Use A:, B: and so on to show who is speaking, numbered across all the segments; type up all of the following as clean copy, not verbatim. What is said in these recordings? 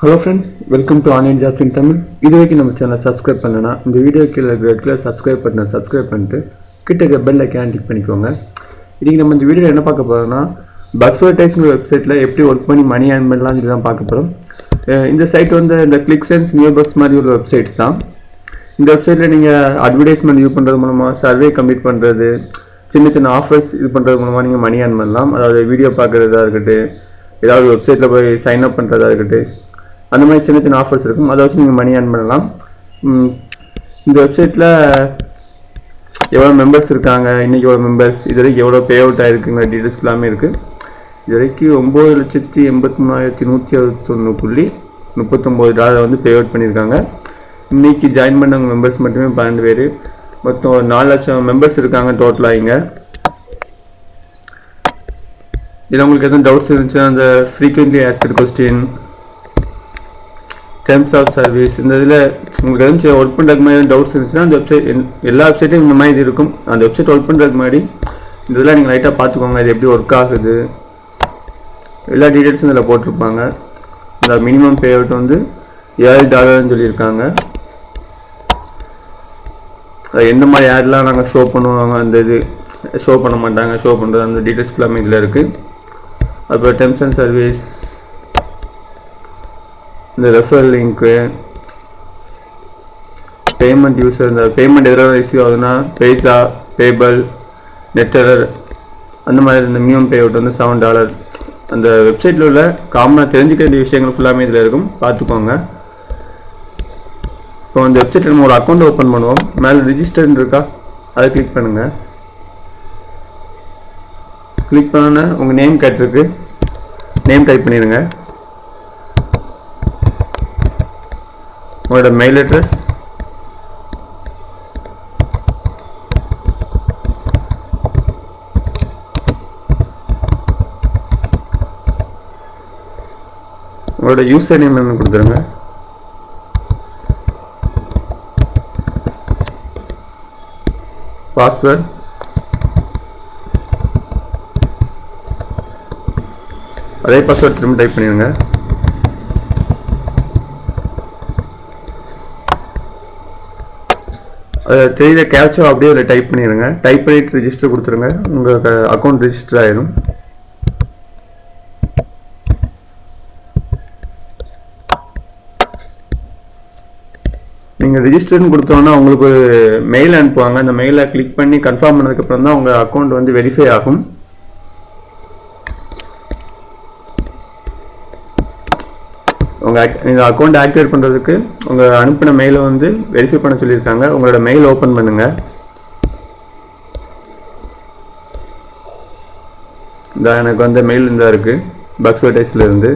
A: Hello friends, welcome to Online Jobs in Tamil. இதுவரைக்கும் நம்ம சேனலை சப்ஸ்கிரைப் பண்ணலனா இந்த வீடியோ கீழே ரெட் கலர் சப்ஸ்கிரைப் பட்டனை சப்ஸ்கிரைப் பண்ணிட்டு கிட்ட இருக்க பெல் ஐக்கான் கிளிக் பண்ணிக்கோங்க. இன்னைக்கு நம்ம இந்த வீடியோவில் என்ன பார்க்க போறோம்னா பக்ஸ்வர்டைஸ்ங்கிற வெப்சைட்டில் எப்படி ஒர்க் பண்ணி மணி ஏர்ன் பண்ணலாம்னு சொல்லி தான் பார்க்க போகிறோம். இந்த சைட் வந்து இந்த கிளிக்சென்ஸ் நியூபக்ஸ் மாதிரி ஒரு வெப்சைட்ஸ் தான். இந்த வெப்சைட்டில் நீங்கள் அட்வர்டைஸ்மெண்ட் யூஸ் பண்ணுறது மூலமாக சர்வே கம்ப்ளீட் பண்ணுறது, சின்ன சின்ன ஆஃபர்ஸ் இது பண்ணுறது மூலமாக நீங்கள் மணி ஏர்ன் பண்ணலாம். அதாவது வீடியோ பார்க்குறதா இருக்கட்டும், ஏதாவது வெப்சைட்டில் போய் சைன் அப் பண்ணுறதா இருக்கட்டும், அந்த மாதிரி சின்ன சின்ன ஆஃபர்ஸ் இருக்கும். அதை வச்சு நீங்கள் மணி ஏர்ன் பண்ணலாம். இந்த வெப்சைட்டில் எவ்வளோ மெம்பர்ஸ் இருக்காங்க, இன்றைக்கி எவ்வளோ மெம்பர்ஸ், இது வரைக்கும் எவ்வளோ பே அவுட் ஆகிருக்குங்கிற டீட்டெயில்ஸ் எல்லாமே இருக்குது. இது வரைக்கும் 9,83,161.39 வந்து பே அவுட் பண்ணியிருக்காங்க. இன்றைக்கி ஜாயின் பண்ணவங்க மெம்பர்ஸ் மட்டுமே 12 பேர். மொத்தம் 4 லட்சம் மெம்பர்ஸ் இருக்காங்க டோட்டலாக. இங்கே இதில் உங்களுக்கு எதுவும் டவுட்ஸ் இருந்துச்சுன்னா அந்த frequently asked question, terms of service, இந்த இதில் உங்களுக்கு எதுவும் ஒர்க் பண்ணுறதுக்கு மாதிரி டவுட்ஸ் இருந்துச்சுன்னா அந்த வெப்சைட் எல்லா வெப்சைட்டும் இந்த மாதிரி இது இருக்கும். அந்த வெப்சைட் ஒர்க் பண்ணுறதுக்கு முன்னாடி இந்த இதெல்லாம் நீங்கள் லைட்டாக பார்த்துக்கோங்க. இது எப்படி ஒர்க் ஆகுது, எல்லா டீட்டெயில்ஸும் இதில் போட்டிருப்பாங்க. இந்த மினிமம் பே அவுட் வந்து $7 சொல்லியிருக்காங்க. எந்த மாதிரி ஆட்லாம் நாங்கள் ஷோ பண்ணுவாங்க, அந்த இது ஷோ பண்ண மாட்டாங்க, ஷோ பண்ணுறது, அந்த டீட்டெயில்ஸ் எல்லாமே இதில் இருக்குது. அப்புறம் டெர்ம்ஸ் அண்ட் சர்வீஸ், இந்த ரெஃபரல் லிங்க்கு, பேமெண்ட் யூஸர், இந்த பேமெண்ட் எதிராக ரிசீவ் ஆகுதுன்னா பேஸா, பேபல், நெட்டரர், அந்த மாதிரி இந்த மினிமம் பே அவுட் வந்து $7. அந்த வெப்சைட்டில் உள்ள காமனாக தெரிஞ்சுக்க வேண்டிய விஷயங்கள் ஃபுல்லாமே இதில் இருக்கும், பார்த்துக்கோங்க. இப்போ அந்த வெப்சைட்டில் நம்ம ஒரு அக்கௌண்ட் ஓப்பன் பண்ணுவோம். மேலே ரிஜிஸ்டர்னு இருக்கா, அதை கிளிக் பண்ணுங்கள். கிளிக் பண்ணோன்னே உங்கள் நேம் கேட்டிருக்கு, நேம் டைப் பண்ணிடுங்க. உங்களோட மெயில் அட்ரஸ், உங்களோட யூசர் நேம் என்ன கொடுத்துருங்க. பாஸ்வேர்ட், அதே பாஸ்வேர்ட் திரும்ப டைப் பண்ணிடுங்க. அதை தெரியுத கேப்சா அப்படியே அதில் டைப் பண்ணிடுங்க. டைப் பண்ணிவிட்டு ரிஜிஸ்டர் கொடுத்துருங்க. உங்களுக்கு அக்கௌண்ட் ரிஜிஸ்டர் ஆயிடும். நீங்கள் ரிஜிஸ்டர்னு கொடுத்தோன்னா உங்களுக்கு ஒரு மெயில் அனுப்புவாங்க. அந்த மெயிலை கிளிக் பண்ணி கன்ஃபார்ம் பண்ணதுக்கப்புறம் தான் உங்கள் அக்கௌண்ட் வந்து வெரிஃபை ஆகும். உங்கள் அக்கௌண்ட் ஆக்டிவேட் பண்ணுறதுக்கு உங்கள் அனுப்பின மெயிலை வந்து வெரிஃபை பண்ண சொல்லியிருக்காங்க. உங்களோட மெயில் ஓப்பன் பண்ணுங்கள். இந்த எனக்கு வந்து மெயில் இருந்தால் இருக்குது பக்ஸ்வர்டைஸ்லேருந்து.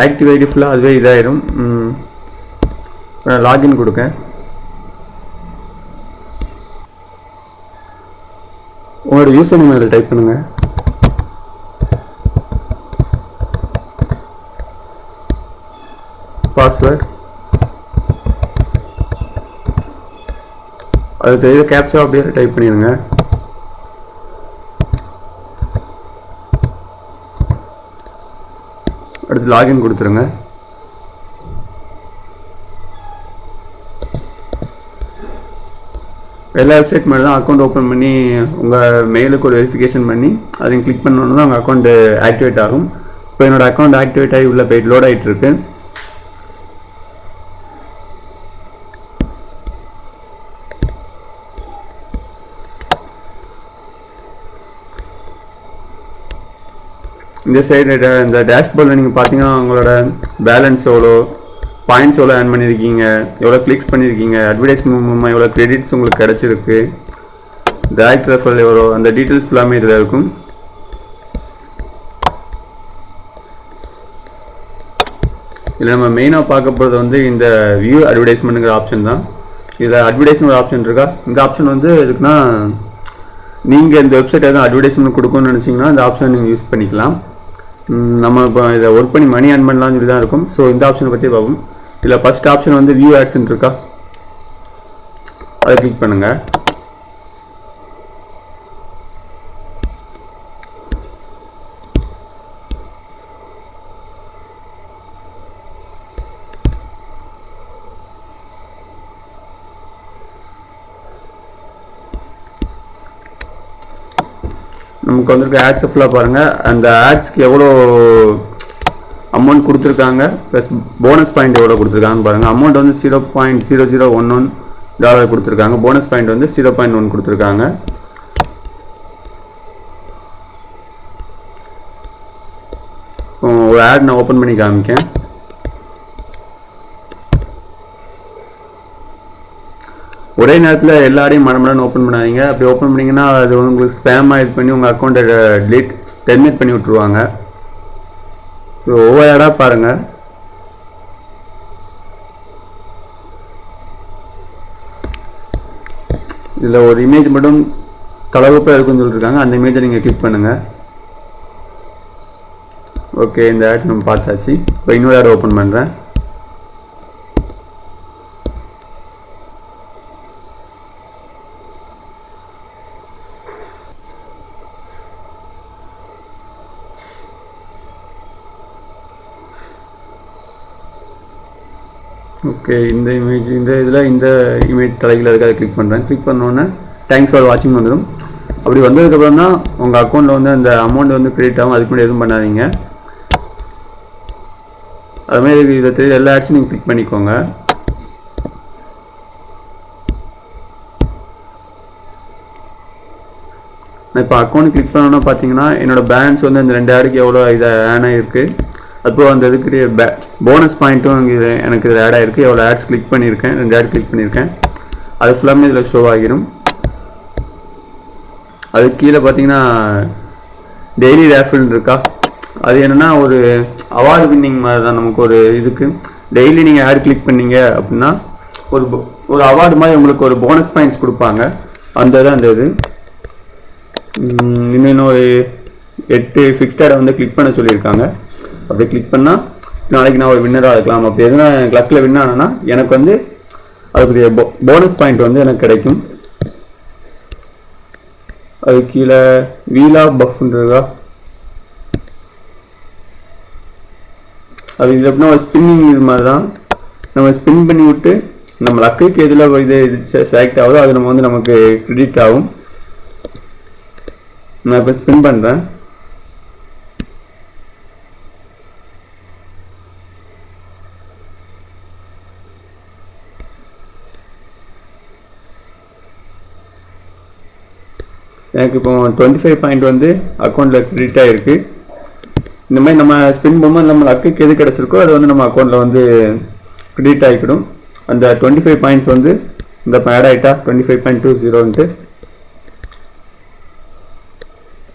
A: ஆக்டிவ் ஐடி ஃபுல்லாக அதுவே இதாயிடும். நான் லாகின் கொடுக்கேன். உங்களோட யூசர் நேம் அதில் டைப் பண்ணுங்கள். பாஸ்வேர்ட், அது தெரியுது கேப்சா அப்படியே டைப் பண்ணிடுங்க. அடுத்து லாகின் கொடுத்துருங்க. எல்லா வெப்சைட் மாதிரி தான் அக்கௌண்ட் ஓப்பன் பண்ணி உங்கள் மெயிலுக்கு ஒரு வெரிஃபிகேஷன் பண்ணி அதையும் கிளிக் பண்ணோன்னு தான் உங்கள் அக்கௌண்ட் ஆக்டிவேட் ஆகும். இப்போ என்னோடய அக்கௌண்ட் ஆக்டிவேட் ஆகி உள்ள போய்ட்டு லோட் ஆகிட்டு இருக்கு. இந்த சைடு இந்த டேஷ்போர்டில் நீங்கள் பார்த்தீங்கன்னா உங்களோட பேலன்ஸ் எவ்வளோ, பாயிண்ட்ஸ் எவ்வளோ ஏர்ன் பண்ணியிருக்கீங்க, எவ்வளோ கிளிக்ஸ் பண்ணியிருக்கீங்க, அட்வர்டைஸ்மெண்ட் மூலமாக எவ்வளோ கிரெடிட்ஸ் உங்களுக்கு கிடச்சிருக்கு, டைரக்ட் ரெஃபரல் எவ்வளோ, அந்த டீட்டெயில்ஸ் ஃபுல்லாமே இதில் இருக்கும். இதில் நம்ம மெயினாக பார்க்க போகிறது வந்து இந்த வியூ அட்வர்டைஸ்மெண்ட்டுங்கிற ஆப்ஷன் தான். இதில் அட்வர்டைஸ்மெண்ட் ஆப்ஷன் இருக்கா, இந்த ஆப்ஷன் வந்து எதுக்குன்னா நீங்கள் இந்த வெப்சைட் எதுவும் அட்வர்டைஸ்மெண்ட் கொடுக்கணும்னு நினச்சிங்கன்னா இந்த ஆப்ஷன் நீங்கள் யூஸ் பண்ணிக்கலாம். நம்ம இப்போ இதை ஒர்க் பண்ணி மணி ஏர்ன் பண்ணலாம்னு சொல்லி தான் இருக்கும். ஸோ இந்த ஆப்ஷனை பற்றி பார்ப்போம். இதில் ஃபஸ்ட் ஆப்ஷன் வந்து வியூ ஆட்ஸ்ன்னு இருக்கா, அதை கிளிக் பண்ணுங்கள். நமக்கு வந்திருக்க ஆட்ஸை ஃபுல்லாக பாருங்கள். அந்த ஆட்ஸ்க்கு எவ்வளோ அமௌண்ட் கொடுத்துருக்காங்க ப்ளஸ் போனஸ் பாயிண்ட் எவ்வளோ கொடுத்துருக்காங்கன்னு பாருங்கள். அமௌண்ட் வந்து $0.0011 கொடுத்துருக்காங்க. போனஸ் பாயிண்ட் வந்து 0.1 கொடுத்துருக்காங்க. ஒரு ஆட் நான் ஓப்பன் பண்ணி காமிக்கேன். ஒரே நேரத்தில் எல்லா ஆடையும் மடமடன்னு ஓப்பன் பண்ணாதீங்க. அப்படி ஓப்பன் பண்ணிங்கன்னா அது வந்து உங்களுக்கு ஸ்பேமாக இது பண்ணி உங்கள் அக்கௌண்ட்டை டெர்மினேட் பண்ணி விட்ருவாங்க. ஒவ்வொரு ஆடாக பாருங்கள். இதில் ஒரு இமேஜ் மட்டும் கலவப்பாக இருக்குன்னு சொல்லியிருக்காங்க. அந்த இமேஜை நீங்கள் கிளிக் பண்ணுங்கள். ஓகே, இந்த ஆட் நம்ம பார்த்தாச்சு. இப்போ இன்னொரு ஆட் ஓப்பன் பண்ணுறேன். ஓகே, இந்த இமேஜ் தலையில் இருக்க அதை கிளிக் பண்ணுறேன். கிளிக் பண்ணோன்னே தேங்க்ஸ் ஃபார் வாட்சிங் வந்துடும். அப்படி வந்ததுக்கப்புறம் தான் உங்கள் அக்கௌண்ட்டில் வந்து அந்த அமௌண்ட் வந்து கிரெடிட் ஆகும். அதுக்கு முன்னாடி எதுவும் பண்ணாதீங்க. அதுமாதிரி இதை தெரியும் எல்லா ஆட்ஸும் நீங்கள் கிளிக் பண்ணிக்கோங்க. நான் இப்போ அக்கௌண்ட் கிளிக் பண்ணோன்னா பார்த்தீங்கன்னா என்னோடய பேலன்ஸ் வந்து அந்த 2 ஆடுக்கு எவ்வளோ இதை ஆன் ஆகிருக்கு. அப்போது அந்த இதுக்கு போனஸ் பாயிண்ட்டும் எனக்கு இதில் ஆட் ஆகிருக்கு. எவ்வளோ ஆட்ஸ் கிளிக் பண்ணியிருக்கேன், 2 ஆட் கிளிக் பண்ணியிருக்கேன். அது ஃபுல்லாமே இதில் ஷோ ஆகிரும். அது கீழே பார்த்தீங்கன்னா டெய்லி ரேஃபில் இருக்கா, அது என்னென்னா ஒரு அவார்டு வின்னிங் மாதிரி தான். நமக்கு ஒரு இதுக்கு டெய்லி நீங்கள் ஆட் கிளிக் பண்ணீங்க அப்படின்னா ஒரு அவார்டு மாதிரி உங்களுக்கு ஒரு போனஸ் பாயிண்ட்ஸ் கொடுப்பாங்க. அந்த இது இன்னும் ஒரு 8 ஃபிக்ஸ்ட் ஆடை வந்து கிளிக் பண்ண சொல்லியிருக்காங்க. அப்படி கிளிக் பண்ணால் நாளைக்கு நான் ஒரு வின்னராக இருக்கலாம். அப்படி எதுனா கிளக்கில் வின் ஆனேன்னா எனக்கு வந்து அதுக்குரிய போனஸ் பாயிண்ட் வந்து எனக்கு கிடைக்கும். அது கீழே வீலா பஃப்ன்றதா, அது இது எப்படின்னா ஒரு ஸ்பின்னிங் இது மாதிரி தான். நம்ம ஸ்பின் பண்ணி விட்டு நம்ம லக்குக்கு எதில் இது செலக்ட் ஆகுதோ அது நம்ம வந்து நமக்கு கிரெடிட் ஆகும். நான் இப்போ ஸ்பின் பண்ணுறேன். எனக்கு இப்போ 25 பாயிண்ட் வந்து அக்கௌண்ட்டில் கிரெடிட் ஆகிருக்கு. இந்த மாதிரி நம்ம ஸ்பின் பண்ணும்போது நம்ம லக்குக்கு எது கிடச்சிருக்கோ அது வந்து நம்ம அக்கௌண்ட்டில் வந்து கிரெடிட் ஆகிக்கிடும். அந்த 25 பாயிண்ட்ஸ் வந்து இந்த ஆட் ஆகிட்டா 25.20.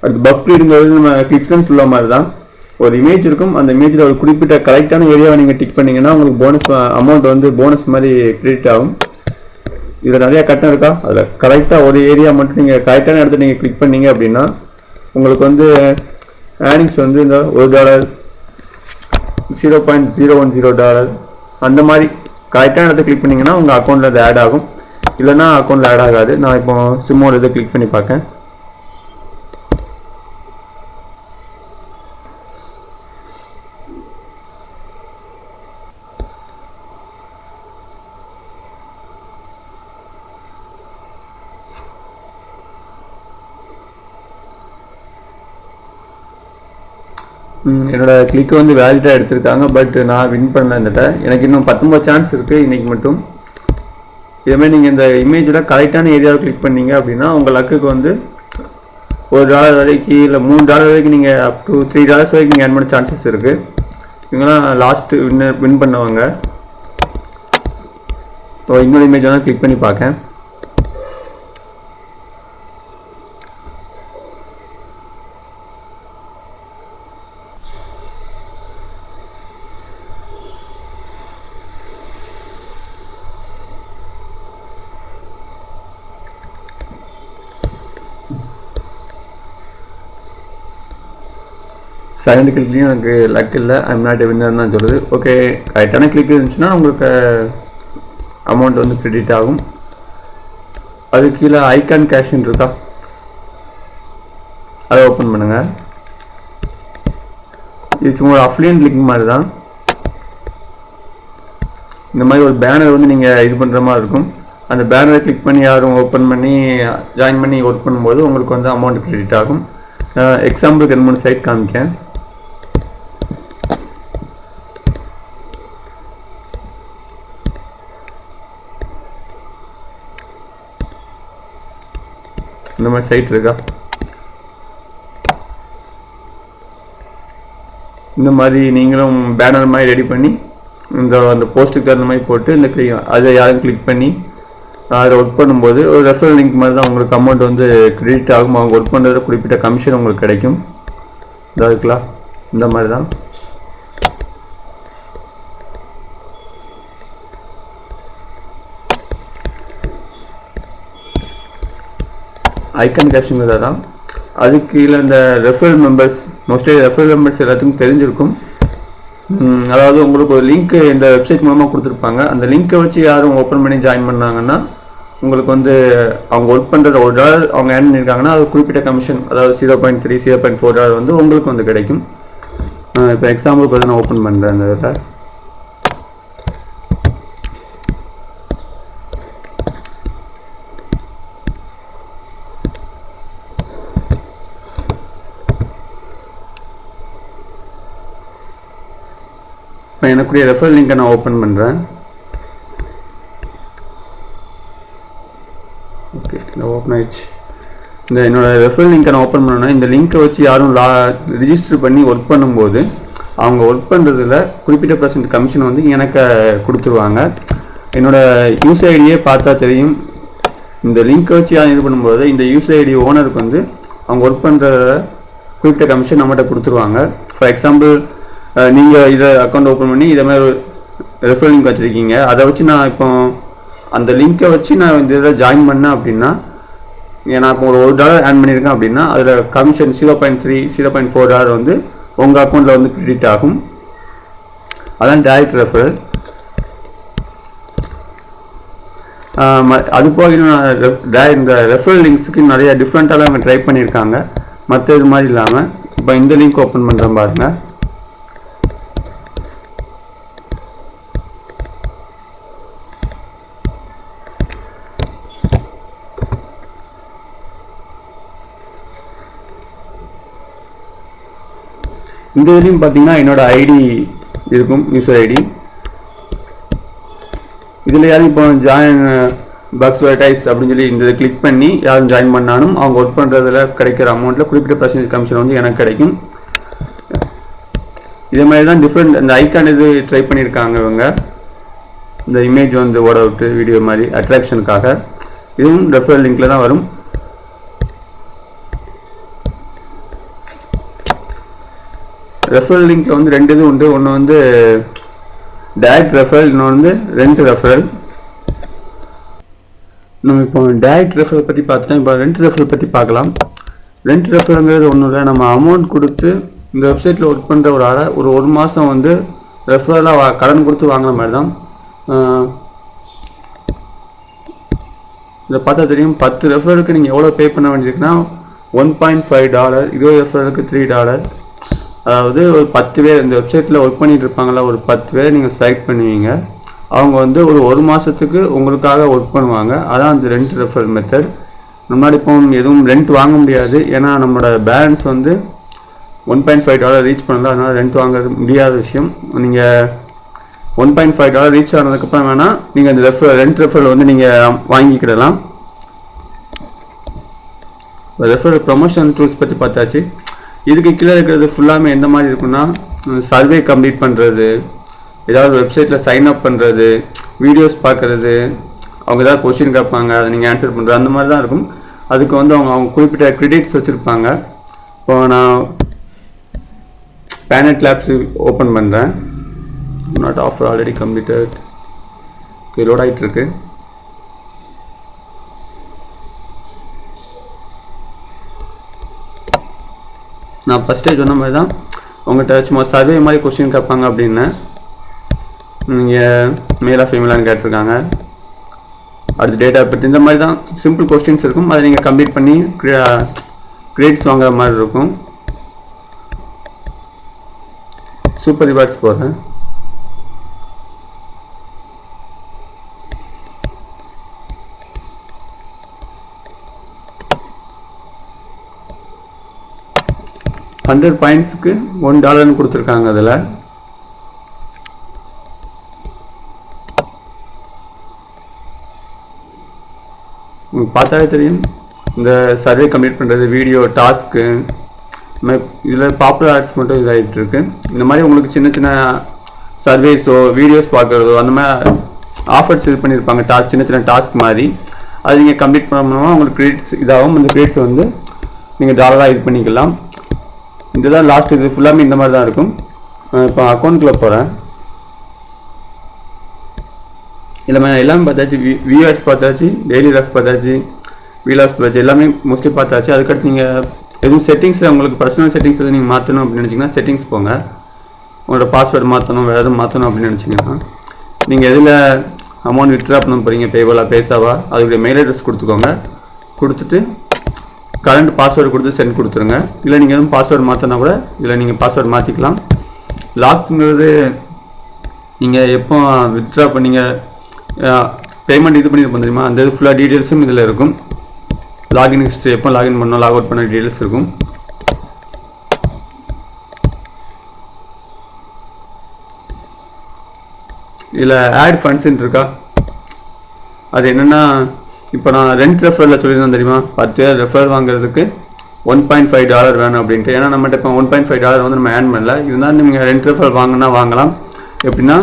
A: அடுத்து பஃப் க்ரீடுங்கிறது நம்ம கிளிக்ஸன்ஸ் உள்ள மாதிரி தான். ஒரு இமேஜ் இருக்கும். அந்த இமேஜில் ஒரு குறிப்பிட்ட கரெக்டான ஏரியாவை நீங்கள் டிக் பண்ணிங்கன்னா உங்களுக்கு போனஸ் அமௌண்ட் வந்து போனஸ் மாதிரி கிரெடிட் ஆகும். இதில் நிறையா கட்டம் இருக்கா, அதில் கரெக்டாக ஒரு ஏரியா மட்டும் நீங்கள் கரெக்டான இடத்துல நீங்கள் கிளிக் பண்ணீங்க அப்படின்னா உங்களுக்கு வந்து ஏர்னிங்ஸ் வந்து இந்த $1 $0.010 அந்த மாதிரி கரெக்டான இடத்த கிளிக் பண்ணிங்கன்னா உங்கள் அக்கௌண்ட்டில் அது ஆட் ஆகும். இல்லைன்னா அக்கௌண்ட்டில் ஆட் ஆகாது. நான் இப்போ சும்மா ஒரு இதை கிளிக் பண்ணி பார்க்கேன். என்னோட கிளிக் வந்து வேலிடாக எடுத்திருக்காங்க. பட் நான் வின் பண்ணல. இந்த எனக்கு இன்னும் 19 சான்ஸ் இருக்குது இன்றைக்கி மட்டும். இதுமாதிரி நீங்கள் இந்த இமேஜில் கரெக்டான ஏரியாவை கிளிக் பண்ணீங்க அப்படின்னா உங்கள் லக்குக்கு வந்து $1 வரைக்கும் இல்லை $3 வரைக்கும் நீங்கள் அப் டு $3 வரைக்கும் நீங்கள் ஏர்ன் பண்ண சான்சஸ் இருக்குது. இவங்களாம் லாஸ்ட்டு வின் பண்ணுவாங்க. ஸோ இன்னொரு இமேஜ் வேணால் கிளிக் பண்ணி பார்க்கேன். செகண்ட் கிளிக்லையும் எனக்கு லக் இல்லை, ஐம் நாட் வின்னர் தான் சொல்லுது. ஓகே, கரெக்டான கிளிக் இருந்துச்சுன்னா உங்களுக்கு அமௌண்ட் வந்து கிரெடிட் ஆகும். அது கீழே ஐகான் கேஷ்னு இருக்கா, அதை ஓப்பன் பண்ணுங்கள். இது சும்மா ஒரு அஃப்லியன்ட் லிங்க் மாதிரி தான். இந்த மாதிரி ஒரு பேனர் வந்து நீங்கள் இது பண்ணுற மாதிரி இருக்கும். அந்த பேனரை கிளிக் பண்ணி யாரும் ஓப்பன் பண்ணி ஜாயின் பண்ணி ஒர்க் பண்ணும்போது உங்களுக்கு வந்து அமௌண்ட் கிரெடிட் ஆகும். எக்ஸாம்பிளுக்கு 2-3 சைட் காமிக்கேன். இந்த மாதிரி சைட் இருக்கா, இந்த மாதிரி நீங்களும் பேனர் மாதிரி ரெடி பண்ணி அந்த போஸ்ட்டுக்கு தகுந்த மாதிரி போட்டு இந்த அதை யாரும் கிளிக் பண்ணி அதில் ஒர்க் பண்ணும்போது ஒரு ரெஃபரல் லிங்க் மாதிரி தான் உங்களுக்கு அமௌண்ட் வந்து கிரெடிட் ஆகும். அவங்க ஒர்க் பண்ணுறதுல குறிப்பிட்ட கமிஷன் உங்களுக்கு கிடைக்கும். இதாக இருக்கலாம், இந்த மாதிரி தான். ஐகான் கேஷிங் தான். அதுக்கு கீழே இந்த referral members, mostly referral members எல்லாத்துக்கும் தெரிஞ்சிருக்கும். அதாவது உங்களுக்கு ஒரு லிங்க் இந்த வெப்சைட் மூலமாக கொடுத்துருப்பாங்க. அந்த லிங்க்கை வச்சு யாரும் ஓப்பன் பண்ணி ஜாயின் பண்ணாங்கன்னா உங்களுக்கு வந்து அவங்க ஒர்க் பண்ணுறது $1 அவங்க ஏர்ன் பண்ணியிருக்காங்கன்னா அது குறிப்பிட்ட கமிஷன், அதாவது 0.3 $0.4 வந்து உங்களுக்கு வந்து கிடைக்கும். இப்போ எக்ஸாம்பிளுக்கு வந்து நான் ஓப்பன் பண்ணுறேன். அந்த இதில் இப்போ எனக்குரிய ரெஃபரல் லிங்கை நான் ஓப்பன் பண்ணுறேன். ஓகே, இந்த ஓப்பன் ஆயிடுச்சு. இந்த என்னோடய ரெஃபரல் லிங்கை நான் ஓப்பன் பண்ணேன்னா இந்த லிங்க்கை வச்சு யாரும் ரிஜிஸ்டர் பண்ணி ஒர்க் பண்ணும்போது அவங்க ஒர்க் பண்ணுறதுல குறிப்பிட்ட % கமிஷன் வந்து எனக்கு கொடுத்துருவாங்க. என்னோடய யூசர் ஐடியே பார்த்தா தெரியும். இந்த லிங்க்கை வச்சு யாரும் இது பண்ணும்போது இந்த யூசர் ஐடி ஓனருக்கு வந்து அவங்க ஒர்க் பண்ணுறதுல குறிப்பிட்ட கமிஷன் நம்மகிட்ட கொடுத்துருவாங்க. ஃபார் எக்ஸாம்பிள் நீங்கள் இதை அக்கௌண்ட் ஓப்பன் பண்ணி இதை மாதிரி ரெஃபரல் லிங்க் வச்சுருக்கீங்க. அதை வச்சு நான் இப்போ அந்த லிங்க்கை வச்சு நான் இந்த இதில் ஜாயின் பண்ணேன் அப்படின்னா நான் இப்போ ஒரு $1 ஏர்ன் பண்ணியிருக்கேன் அப்படின்னா அதில் கமிஷன் 0.3 $0.4 வந்து உங்கள் அக்கௌண்ட்டில் வந்து கிரெடிட் ஆகும். அதான் டைரக்ட் ரெஃபரல். அது போக இந்த ரெஃபரல் லிங்க்ஸுக்கு நிறைய டிஃப்ரெண்ட்டாக அவங்க ட்ரை பண்ணியிருக்காங்க. மற்ற இது மாதிரி இல்லாமல் இப்போ இந்த லிங்க் ஓப்பன் பண்ணுறேன் பாருங்கள். இந்த இதுலையும் பார்த்தீங்கன்னா என்னோட ஐடி இருக்கும், யூசர் ஐடி. இதில் யாரும் இப்போ ஜாயின் பக்ஸ் வெர்டைஸ் அப்படின்னு சொல்லி இந்த கிளிக் பண்ணி யாரும் ஜாயின் பண்ணாலும் அவங்க ஒர்க் பண்ணுறதுல கிடைக்கிற அமௌண்ட்டில் குறிப்பிட்ட % கமிஷன் வந்து எனக்கு கிடைக்கும். இதே மாதிரி தான் டிஃப்ரெண்ட் இந்த ஐக்கான் இது ட்ரை பண்ணியிருக்காங்க இவங்க. இந்த இமேஜ் வந்து ஓட விட்டு வீடியோ மாதிரி அட்ராக்ஷனுக்காக. இதுவும் ரெஃபரல் லிங்கில் தான் வரும். ரெஃபரல் லிங்க்ல வந்து 2 இது உண்டு. ஒன்று வந்து டைரக்ட் ரெஃபரல், இன்னொன்று வந்து ரெண்ட் ரெஃபரல். நம்ம இப்போ டைரக்ட் ரெஃபரல் பற்றி பார்த்துட்டோம். இப்போ ரெண்ட் ரெஃபரல் பற்றி பார்க்கலாம். ரெண்ட் ரெஃபரல்ங்கிறது ஒன்றும் இல்லை, நம்ம அமௌண்ட் கொடுத்து இந்த வெப்சைட்டில் ஒர்க் பண்ணுற ஒரு ஆளை ஒரு மாதம் வந்து ரெஃபரலாக கடன் கொடுத்து வாங்குற மாதிரி தான். இதை பார்த்தா தெரியும். 10 ரெஃபரலுக்கு நீங்கள் எவ்வளோ பே பண்ண வேண்டியிருக்குன்னா $1.5, 20 ரெஃபரலுக்கு $3. அதாவது ஒரு 10 பேர் இந்த வெப்சைட்டில் ஒர்க் பண்ணிட்டு இருப்பாங்களா, ஒரு 10 பேர் நீங்கள் செலக்ட் பண்ணுவீங்க. அவங்க வந்து ஒரு மாதத்துக்கு உங்களுக்காக ஒர்க் பண்ணுவாங்க. அதான் அந்த ரெண்ட் ரெஃபரல் மெத்தட். முன்னாடி இப்போ எதுவும் ரெண்ட் வாங்க முடியாது, ஏன்னா நம்மளோட பேலன்ஸ் வந்து $1.5 ரீச் பண்ணல. அதனால் ரெண்ட் வாங்குறது முடியாத விஷயம். நீங்கள் $1.5 ரீச் ஆனதுக்கப்புறம் வேணால் நீங்கள் அந்த ரெண்ட் ரெஃபரல் வந்து நீங்கள் வாங்கிக்கிடலாம். ரெஃபரல் ப்ரொமோஷன் டூல்ஸ் பற்றி பார்த்தாச்சு. இதுக்கு கீழே இருக்கிறது ஃபுல்லாமே எந்த மாதிரி இருக்குன்னா, சர்வே கம்ப்ளீட் பண்ணுறது, ஏதாவது வெப்சைட்டில் சைன் அப் பண்ணுறது, வீடியோஸ் பார்க்குறது, அவங்க ஏதாவது கொஸ்டின் கேட்பாங்க அதை நீங்கள் ஆன்சர் பண்ணுறது, அந்த மாதிரி தான் இருக்கும். அதுக்கு வந்து அவங்க குறிப்பிட்ட கிரெடிட்ஸ் வச்சுருப்பாங்க. இப்போ நான் பேனட் லேப்ஸ் ஓப்பன் பண்ணுறேன். Not offer already completed. Load ஆகிட்டு இருக்கு. நான் ஃபஸ்ட்டே சொன்ன மாதிரி தான் உங்கள்கிட்ட சும்மா சர்வே மாதிரி கொஸ்டின் கேட்பாங்க அப்படின்னு. நீங்கள் மேலா ஃபீமேலான்னு கேட்டிருக்காங்க. அடுத்து டேட்டா பற்றி இந்த மாதிரி தான் சிம்பிள் கொஸ்டின்ஸ் இருக்கும். அதை நீங்கள் கம்ப்ளீட் பண்ணி கிரேட்ஸ் வாங்குற மாதிரி இருக்கும். சூப்பர் ரிவார்ட்ஸ் போடுறேன். $100 பாயிண்ட்ஸுக்கு $1 கொடுத்துருக்காங்க. அதில் பார்த்தாலே தெரியும் இந்த சர்வே கம்ப்ளீட் பண்ணுறது, வீடியோ டாஸ்க்கு, இதில் பாப்புலர் ஆர்ட்ஸ் மட்டும் இதாகிட்டு இருக்கு. இந்த மாதிரி உங்களுக்கு சின்ன சின்ன சர்வேஸோ வீடியோஸ் பார்க்குறதோ அந்த மாதிரி ஆஃபர்ஸ் இது பண்ணியிருப்பாங்க. சின்ன சின்ன டாஸ்க் மாதிரி அது நீங்கள் கம்ப்ளீட் பண்ணோம்னா உங்களுக்கு கிரெடிட்ஸ் இதாகும். அந்த கிரெடிட்ஸ் வந்து நீங்கள் டாலராக இது பண்ணிக்கலாம். இதுதான் லாஸ்ட். இது ஃபுல்லாமே இந்த மாதிரி தான் இருக்கும். இப்போ அக்கௌண்ட்டில் போகிறேன். இல்லை எல்லாமே பார்த்தாச்சு. விஆர்ஸ் பார்த்தாச்சு, டெய்லி ரஃப் பார்த்தாச்சு, வீலாஸ் பார்த்தாச்சு, எல்லாமே மோஸ்ட்லி பார்த்தாச்சு. அதுக்கடுத்து நீங்கள் எதுவும் செட்டிங்ஸில் உங்களுக்கு பர்சனல் செட்டிங்ஸ் எதுவும் நீங்கள் மாற்றணும் அப்படின்னு நினச்சிங்கன்னா செட்டிங்ஸ் போங்க. உங்களோட பாஸ்வேர்டு மாற்றணும், வேறு எதுவும் மாற்றணும் அப்படின்னு நினச்சிங்கன்னா நீங்கள் எதில் அமௌண்ட் வித்ட்ரா பண்ண போகிறீங்க, பேபாலா பேசாவா, அதுடைய மெயில் அட்ரஸ் கொடுத்துக்கோங்க. கொடுத்துட்டு கரண்ட் பாஸ்வேர்டு கொடுத்து சென்ட் கொடுத்துருங்க. இல்லை நீங்கள் எதுவும் பாஸ்வேர்டு மாற்றினா கூட இதில் நீங்கள் பாஸ்வேர்டு மாற்றிக்கலாம். லாக்ஸுங்கிறது நீங்கள் எப்போ வித்ட்ரா பண்ணீங்க, பேமெண்ட் இது பண்ணிட்டு தெரியுமா, அந்த இது ஃபுல்லாக டீட்டெயில்ஸும் இதில் இருக்கும். லாகின் ஹிஸ்ட்ரி, எப்போ லாகின் பண்ணோம், லாக் அவுட் பண்ண டீட்டெயில்ஸ் இருக்கும். இதில் ஆட் ஃபண்ட்ஸ்ன்னு இருக்கா, அது என்னென்னா இப்போ நான் ரெண்ட் ரெஃபரில் சொல்லியிருந்தேன் தெரியுமா, 10 ரெஃபர் வாங்குறதுக்கு $1.5 வேணும் அப்படின்ட்டு. ஏன்னா நம்மகிட்ட இப்போ $1.5 வந்து நம்ம ஆட் பண்ணல. இருந்தாலும் நீங்கள் ரெண்ட் ரெஃபர் வாங்கினா வாங்கலாம். எப்படின்னா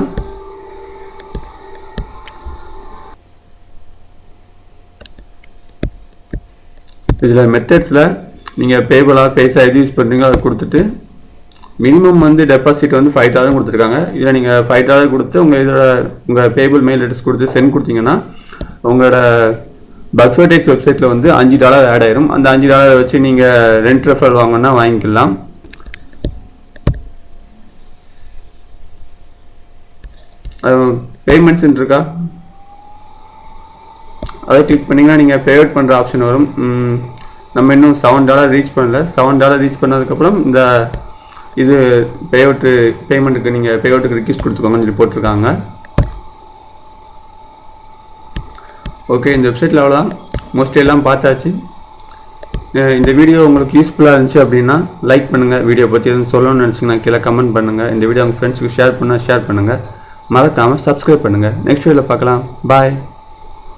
A: இதில் மெத்தட்ஸில் நீங்கள் பேபாலா பேசா எது யூஸ் பண்ணுறீங்களோ அதை கொடுத்துட்டு மினிமம் வந்து டெபாசிட் வந்து $5 கொடுத்துருக்காங்க. இதில் நீங்கள் $5 கொடுத்து உங்கள் பேபிள் மெயில் அட்ரஸ் கொடுத்து சென்ட் கொடுத்தீங்கன்னா உங்களோட பக்ஸ்வர்டெக்ஸ் வெப்சைட்டில் வந்து $5 ஆட் ஆயிரும். அந்த $5 வச்சு நீங்கள் ரெண்ட் ரெஃபர் வாங்கினா வாங்கிக்கலாம். பேமெண்ட்ஸ் இருக்கா, அதை கிளிக் பண்ணிங்கன்னா நீங்கள் பேஅவுட் பண்ணுற ஆப்ஷன் வரும். நம்ம இன்னும் $7 ரீச் பண்ணல. $7 ரீச் பண்ணதுக்கப்புறம் இந்த இது பேமெண்ட்டுக்கு நீங்கள் பேஅவுட்டுக்கு ரிக்வெஸ்ட் கொடுத்துக்கோங்கன்னு சொல்லி போட்டிருக்காங்க. ஓகே, இந்த வெப்சைட்டில் அவ்வளோதான். மோஸ்ட்லி எல்லாம் பார்த்தாச்சு. இந்த வீடியோ உங்களுக்கு யூஸ்ஃபுல்லாக இருந்துச்சு அப்படின்னா லைக் பண்ணுங்கள். வீடியோ பற்றி எதுவும் சொல்லணும்னு நினச்சிங்கன்னா கீழே கமெண்ட் பண்ணுங்கள். இந்த வீடியோ உங்கள் ஃப்ரெண்ட்ஸுக்கு ஷேர் பண்ணுங்கள். மறக்காமல் சப்ஸ்கிரைப் பண்ணுங்கள். நெக்ஸ்ட் வீடியோவில் பார்க்கலாம். பாய்.